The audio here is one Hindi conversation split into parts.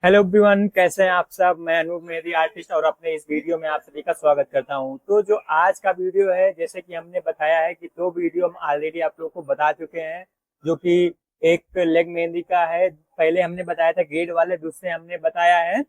हेलो एवरीवन, कैसे हैं आप सब। मैं अनूप मेहदी आर्टिस्ट और अपने इस वीडियो में आप सभी का स्वागत करता हूं। तो जो आज का वीडियो है, जैसे कि हमने बताया है कि दो वीडियो हम ऑलरेडी आप लोगों को बता चुके हैं, जो कि एक लेग मेहंदी का है। पहले हमने बताया था ग्रेड वाले, दूसरे हमने बताया है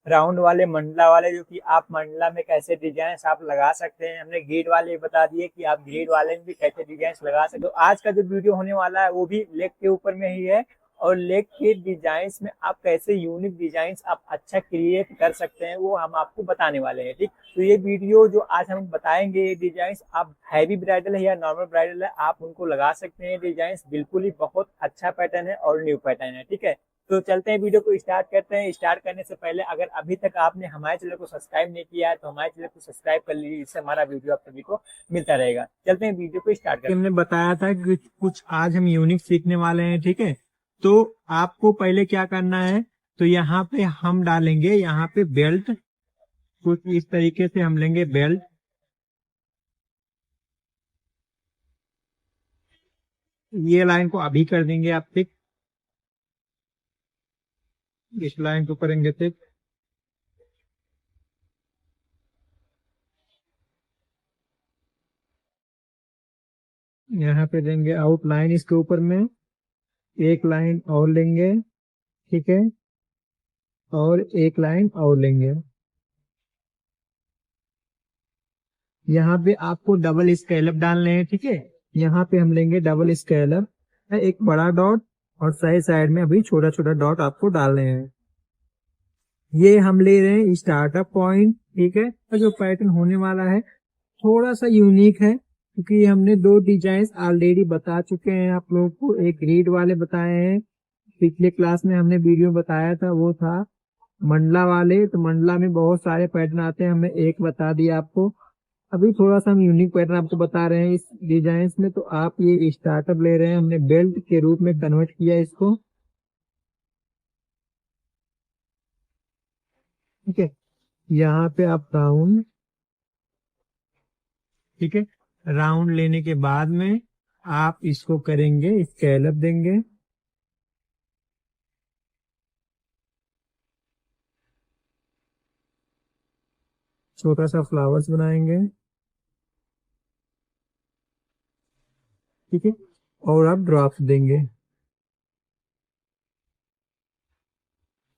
राउंड वाले, मंडला वाले, जो कि आप मंडला में कैसे डिजाइन आप लगा सकते हैं। हमने ग्रेड वाले बता दिए कि आप ग्रेड वाले में भी कैसे डिजाइन लगा सकते हो। आज का जो वीडियो होने वाला है वो भी लेग के ऊपर में ही है, और लेग के डिजाइन्स में आप कैसे यूनिक डिजाइन्स आप अच्छा क्रिएट कर सकते हैं वो हम आपको बताने वाले हैं। ठीक, तो ये वीडियो जो आज हम बताएंगे, ये डिजाइन्स आप हैवी ब्राइडल है या नॉर्मल ब्राइडल है, आप उनको लगा सकते हैं। डिजाइन्स बिल्कुल ही बहुत अच्छा पैटर्न है और न्यू पैटर्न है। ठीक है, तो चलते हैं, वीडियो को स्टार्ट करते हैं। स्टार्ट करने से पहले अगर अभी तक आपने हमारे चैनल को सब्सक्राइब नहीं किया है तो हमारे चैनल को सब्सक्राइब कर लीजिए, इससे हमारा वीडियो आप सभी को मिलता रहेगा। चलते हैं, वीडियो को स्टार्ट करते हैं। हमने बताया था कि कुछ आज हम यूनिक सीखने वाले हैं। ठीक है, तो आपको पहले क्या करना है, तो यहाँ पे हम डालेंगे, यहाँ पे बेल्ट कुछ इस तरीके से हम लेंगे बेल्ट। ये लाइन को अभी कर देंगे आप थिक, इस लाइन को करेंगे थिक। यहाँ पे देंगे आउटलाइन, इसके ऊपर में एक लाइन और लेंगे। ठीक है, और एक लाइन और लेंगे। यहाँ पे आपको डबल स्केलअप डालने हैं। ठीक है, यहाँ पे हम लेंगे डबल स्केलअप, एक बड़ा डॉट और सही साइड में अभी छोटा छोटा डॉट आपको डालने हैं। ये हम ले रहे हैं स्टार्टअप पॉइंट। ठीक है, तो जो पैटर्न होने वाला है थोड़ा सा यूनिक है, क्योंकि हमने दो डिजाइन ऑलरेडी बता चुके हैं आप लोगों को। एक ग्रिड वाले बताए हैं, पिछले क्लास में हमने वीडियो बताया था, वो था मंडला वाले। तो मंडला में बहुत सारे पैटर्न आते हैं, हमने एक बता दिया आपको। अभी थोड़ा सा हम यूनिक पैटर्न आपको बता रहे हैं इस डिजाइन में। तो आप ये स्टार्टअप ले रहे हैं, हमने बेल्ट के रूप में कन्वर्ट किया इसको। ठीक है, यहाँ पे आप राउंड, ठीक है, राउंड लेने के बाद में आप इसको करेंगे स्केलअप देंगे। छोटा सा फ्लावर्स बनाएंगे। ठीक है, और आप ड्रॉप्स देंगे।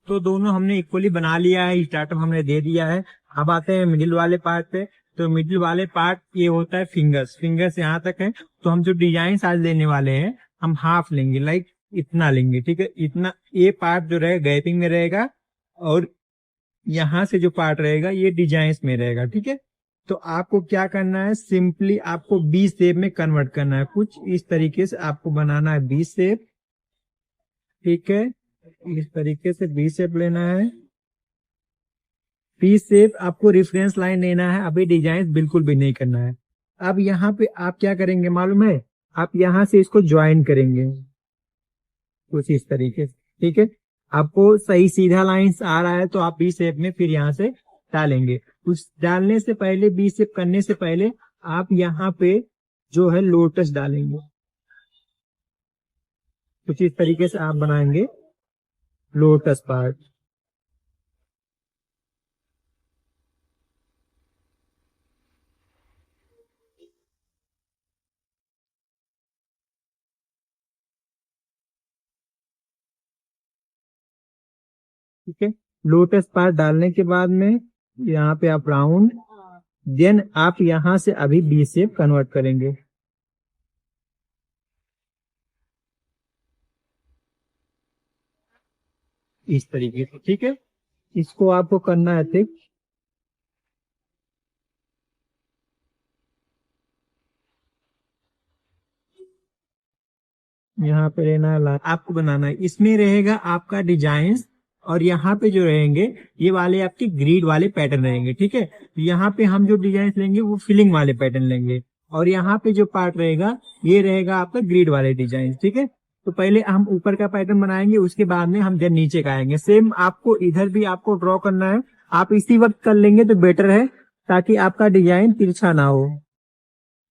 तो दोनों हमने इक्वली बना लिया है, स्टार्टअप हमने दे दिया है। अब आते हैं मिडिल वाले पार्ट पे। तो मिडिल वाले पार्ट ये होता है फिंगर्स, फिंगर्स यहाँ तक है। तो हम जो डिजाइन आज लेने वाले हैं, हम हाफ लेंगे, लाइक इतना लेंगे। ठीक है, इतना ये पार्ट जो रहेगा गैपिंग में रहेगा, और यहाँ से जो पार्ट रहेगा ये डिजाइन में रहेगा। ठीक है, तो आपको क्या करना है, सिंपली आपको बी शेप में कन्वर्ट करना है। कुछ इस तरीके से आपको बनाना है बी शेप। ठीक है, इस तरीके से बी शेप लेना है। बी शेप आपको रेफरेंस लाइन लेना है, अभी डिजाइन बिल्कुल भी नहीं करना है। अब यहाँ पे आप क्या करेंगे मालूम है, आप यहाँ से इसको ज्वाइन करेंगे कुछ इस तरीके से। ठीक है, आपको सही सीधा लाइन आ रहा है तो आप बी शेप में फिर यहाँ से डालेंगे। उस डालने से पहले, बी शेप करने से पहले आप यहाँ पे जो है लोटस डालेंगे। कुछ इस तरीके से आप बनाएंगे लोटस पार्ट। ठीक है, लोटस पार्ट डालने के बाद में यहाँ पे आप राउंड, देन आप यहाँ से अभी बी शेप कन्वर्ट करेंगे इस तरीके से। ठीक है, इसको आपको करना है ठीक। यहाँ पे रहना है आपको बनाना है, इसमें रहेगा आपका डिजाइन। और यहाँ पे जो रहेंगे ये वाले आपके ग्रिड वाले पैटर्न रहेंगे। ठीक है, तो यहाँ पे हम जो डिजाइन लेंगे वो फिलिंग वाले पैटर्न लेंगे, और यहाँ पे जो पार्ट रहेगा ये रहेगा आपका ग्रिड वाले डिजाइन। ठीक है, तो पहले हम ऊपर का पैटर्न बनाएंगे, उसके बाद में हम जब नीचे का आएंगे। सेम आपको इधर भी आपको ड्रॉ करना है, आप इसी वक्त कर लेंगे तो बेटर है, ताकि आपका डिजाइन तिरछा ना हो।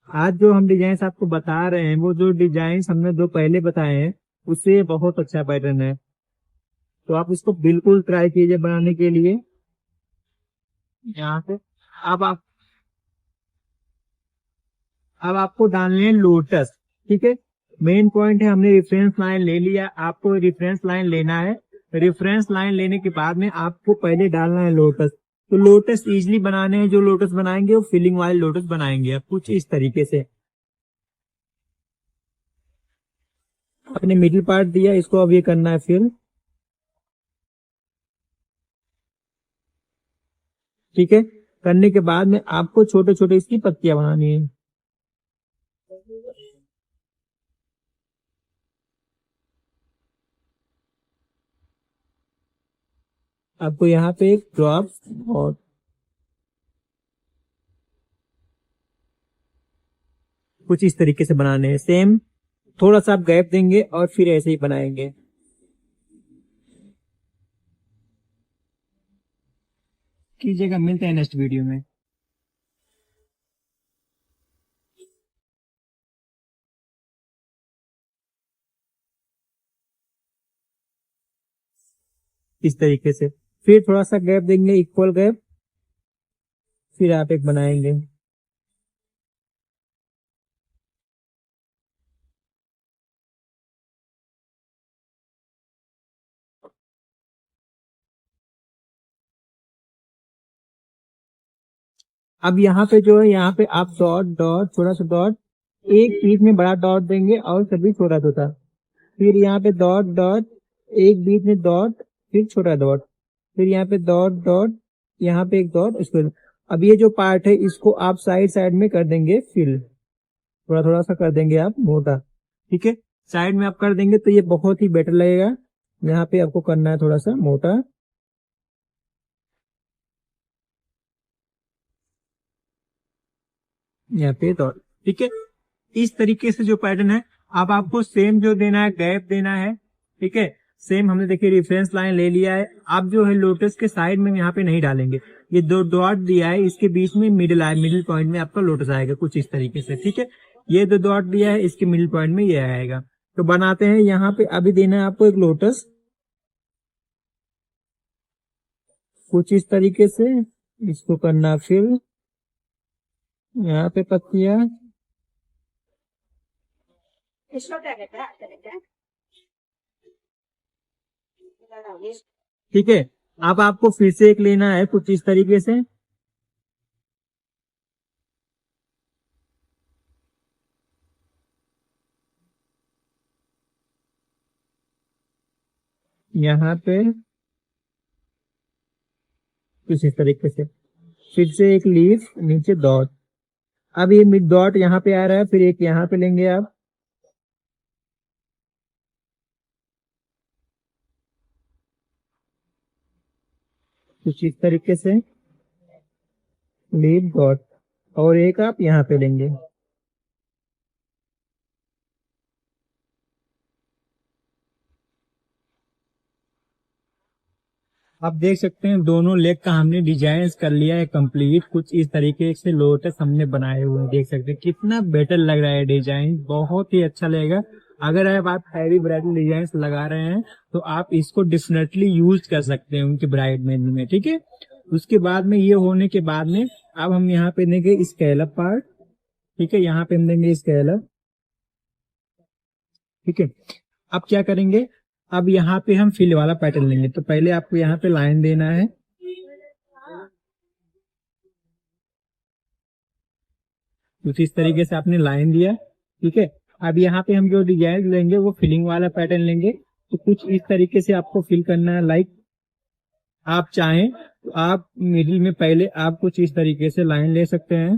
आज जो हम डिजाइन आपको बता रहे हैं, वो जो डिजाइन हमने दो पहले बताए हैं उससे बहुत अच्छा पैटर्न है। तो आप इसको बिल्कुल ट्राई कीजिए बनाने के लिए। यहाँ पे अब आप अब आपको डालने हैं लोटस। ठीक है, मेन पॉइंट है, हमने रेफरेंस लाइन ले लिया, आपको रेफरेंस लाइन लेना है। रेफरेंस लाइन लेने के बाद में आपको पहले डालना है लोटस। तो लोटस इजीली बनाने हैं, जो लोटस बनाएंगे वो फिलिंग वाले लोटस बनाएंगे आप कुछ इस तरीके से। अपने मिडिल पार्ट दिया, इसको अब ये करना है फिल। ठीक है, करने के बाद में आपको छोटे छोटे इसकी पत्तियां बनानी है। आपको यहाँ पे एक ड्रॉप और कुछ इस तरीके से बनाने हैं सेम। थोड़ा सा आप गैप देंगे और फिर ऐसे ही बनाएंगे। कीजिएगा, मिलते हैं नेक्स्ट वीडियो में। इस तरीके से फिर थोड़ा सा गैप देंगे, इक्वल गैप, फिर आप एक बनाएंगे। अब यहाँ पे जो है, यहाँ पे आप डॉट डॉट छोटा सा डॉट, एक बीच में बड़ा डॉट देंगे और सभी छोटा छोटा। फिर यहाँ पे डॉट डॉट, एक बीच में डॉट, फिर छोटा डॉट, फिर यहाँ पे डॉट डॉट, यहाँ पे एक डॉट, इसको। अब ये जो पार्ट है इसको आप साइड साइड में कर देंगे फिल, थोड़ा थोड़ा सा कर देंगे आप मोटा। ठीक है, साइड में आप कर देंगे तो ये बहुत ही बेटर लगेगा। यहाँ पे आपको करना है थोड़ा सा मोटा। यहाँ पे तो ठीक है, इस तरीके से जो पैटर्न है। अब आपको सेम जो देना है, गैप देना है। ठीक है, सेम हमने देखिए रेफरेंस लाइन ले लिया है। आप जो है लोटस के साइड में यहाँ पे नहीं डालेंगे, ये दो डॉट दिया है, इसके बीच में मिडिल आए, मिडिल पॉइंट में आपका लोटस आएगा कुछ इस तरीके से। ठीक है, ये दो डॉट दिया है, इसके मिडिल पॉइंट में ये आएगा। तो बनाते हैं यहाँ पे। अभी देना है आपको एक लोटस कुछ इस तरीके से, इसको करना फिर यहाँ पे पत्तियां। ठीक है, अब आपको फिर से एक लेना है कुछ इस तरीके से। यहाँ पे कुछ इस तरीके से, फिर से एक लीफ, नीचे डॉट। अब ये मिड डॉट यहाँ पे आ रहा है, फिर एक यहाँ पे लेंगे आप, कुछ इस तरीके से लीफ डॉट, और एक आप यहाँ पे लेंगे। आप देख सकते हैं दोनों लेग का हमने डिजाइन कर लिया है कंप्लीट। कुछ इस तरीके से लोटस हमने बनाए हुए हैं, देख सकते हैं कितना बेटर लग रहा है डिजाइन, बहुत ही अच्छा लगेगा। अगर आप हैवी ब्राइडल डिजाइन लगा रहे हैं तो आप इसको डेफिनेटली यूज कर सकते हैं उनके ब्राइड मेहंदी में। ठीक है, उसके बाद में ये होने के बाद में अब हम यहाँ पे देंगे स्कैलप पार्ट। ठीक है, यहाँ पे हम देंगे स्कैलप। ठीक है, अब क्या करेंगे, अब यहाँ पे हम फिल वाला पैटर्न लेंगे। तो पहले आपको यहाँ पे लाइन देना है, कुछ इस तरीके से आपने लाइन दिया। ठीक है, अब यहाँ पे हम जो डिजाइन लेंगे वो फिलिंग वाला पैटर्न लेंगे। तो कुछ इस तरीके से आपको फिल करना है। लाइक आप चाहें तो आप मिडिल में पहले आप कुछ इस तरीके से लाइन ले सकते हैं।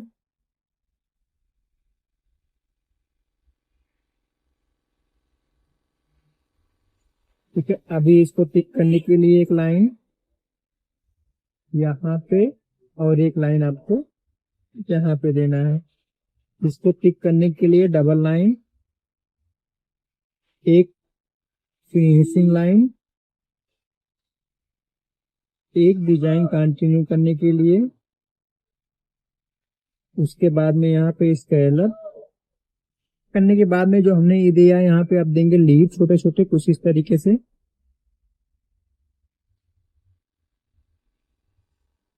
ठीक है, अभी इसको टिक करने के लिए एक लाइन यहाँ पे और एक लाइन आपको यहाँ पे देना है। इसको टिक करने के लिए डबल लाइन, एक फिनिशिंग लाइन, एक डिजाइन कंटिन्यू करने के लिए, उसके बाद में यहाँ पे स्केलर करने के बाद में जो हमने ये दिया यहाँ पे आप देंगे लीव छोटे छोटे कुछ इस तरीके से।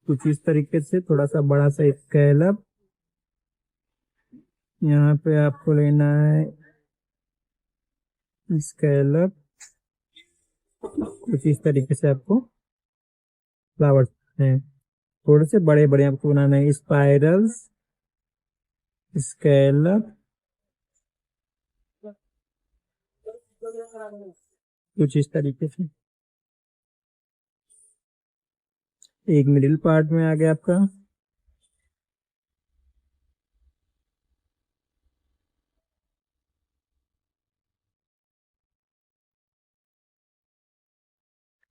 कुछ इस तरीके से थोड़ा सा बड़ा सा स्कैलप। यहाँ पे आपको लेना है स्कैलप, कुछ इस तरीके से आपको फ्लावर्स हैं, थोड़े से बड़े बड़े आपको बनाना है। स्पाइरल्स, स्कैलप, कुछ इस तरीके से। एक मिडिल पार्ट में आ गया आपका।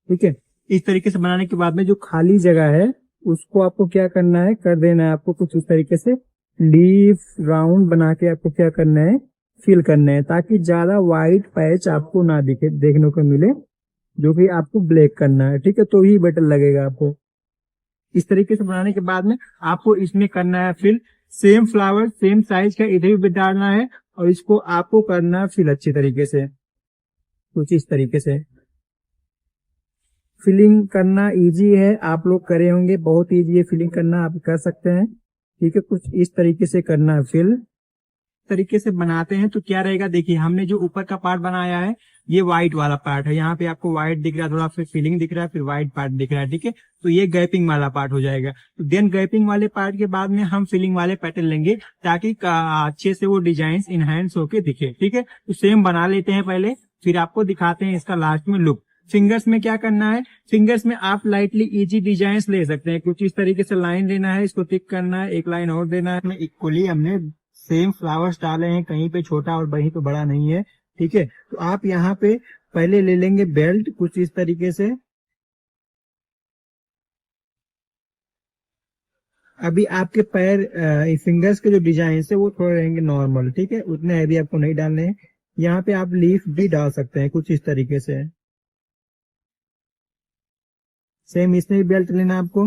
ठीक है, इस तरीके से बनाने के बाद में जो खाली जगह है उसको आपको क्या करना है, कर देना है आपको कुछ इस तरीके से लीफ राउंड बना के आपको क्या करना है, फिल करना है, ताकि ज्यादा वाइट पैच आपको ना दिखे, देखने को मिले, जो कि आपको ब्लैक करना है। ठीक है, तो ही बेटर लगेगा आपको। इस तरीके से बनाने के बाद में आपको इसमें करना है fill. Same flower same size का इधर भी डालना है और इसको आपको करना है फिल अच्छी तरीके से, कुछ इस तरीके से। फिलिंग करना इजी है, आप लोग करे होंगे, बहुत इजी है फिलिंग करना, आप कर सकते हैं। ठीक है, कुछ इस तरीके से करना है फिल। तरीके से बनाते हैं तो क्या रहेगा, देखिए हमने जो ऊपर का पार्ट बनाया है ये व्हाइट वाला पार्ट है, यहाँ पे आपको व्हाइट दिख रहा है थोड़ा, फिर फिलिंग दिख रहा है, फिर व्हाइट पार्ट दिख रहा है। ठीक है, तो ये गैपिंग वाला पार्ट हो जाएगा। तो देन गैपिंग वाले पार्ट के बाद में हम फिलिंग वाले पैटर्न लेंगे, ताकि अच्छे से वो डिजाइन इनहैंस होके दिखे। ठीक है, तो सेम बना लेते हैं पहले, फिर आपको दिखाते हैं इसका लास्ट में लुक। फिंगर्स में क्या करना है, फिंगर्स में आप लाइटली इजी डिजाइन ले सकते हैं। कुछ इस तरीके से लाइन लेना है, इसको थिक करना है, एक लाइन और देना है। इक्वली हमने सेम फ्लावर्स डाले हैं, कहीं पे छोटा और कहीं पे बड़ा नहीं है। ठीक है, तो आप यहाँ पे पहले ले लेंगे बेल्ट, कुछ इस तरीके से। अभी आपके पैर फिंगर्स के जो डिजाइन है वो थोड़े रहेंगे नॉर्मल। ठीक है, उतने हैवी आपको नहीं डालने हैं। यहाँ पे आप लीफ भी डाल सकते हैं कुछ इस तरीके से। सेम इसमें भी बेल्ट लेना आपको,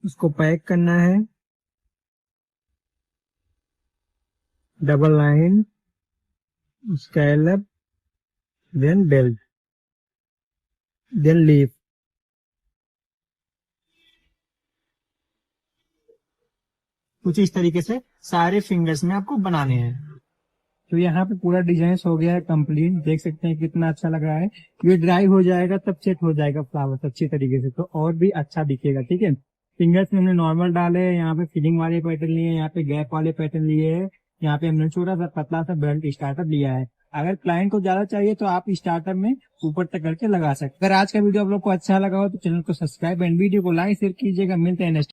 उसको पैक करना है, double line, scallop, then belt, then leaf. कुछ इस तरीके से सारे फिंगर्स में आपको बनाने हैं। तो यहाँ पे पूरा डिजाइन हो गया है कंप्लीट, देख सकते हैं कितना अच्छा लग रहा है। ये ड्राई हो जाएगा तब सेट हो जाएगा फ्लावर्स अच्छी तरीके से, तो और भी अच्छा दिखेगा। ठीक है, फिंगर्स में हमने नॉर्मल डाले हैं, यहाँ पे फिलिंग वाले पैटर्न लिए हैं, यहाँ पे गैप वाले पैटर्न लिए हैं, यहाँ पे हमने छोटा सा पतला सा बेल्ट स्टार्टर लिया है। अगर क्लाइंट को ज्यादा चाहिए तो आप स्टार्टर में ऊपर तक करके लगा सकते हैं। अगर आज का वीडियो आप लोग को अच्छा लगा हो तो चैनल को सब्सक्राइब एंड वीडियो को लाइक शेयर कीजिएगा। मिलते हैं नेक्स्ट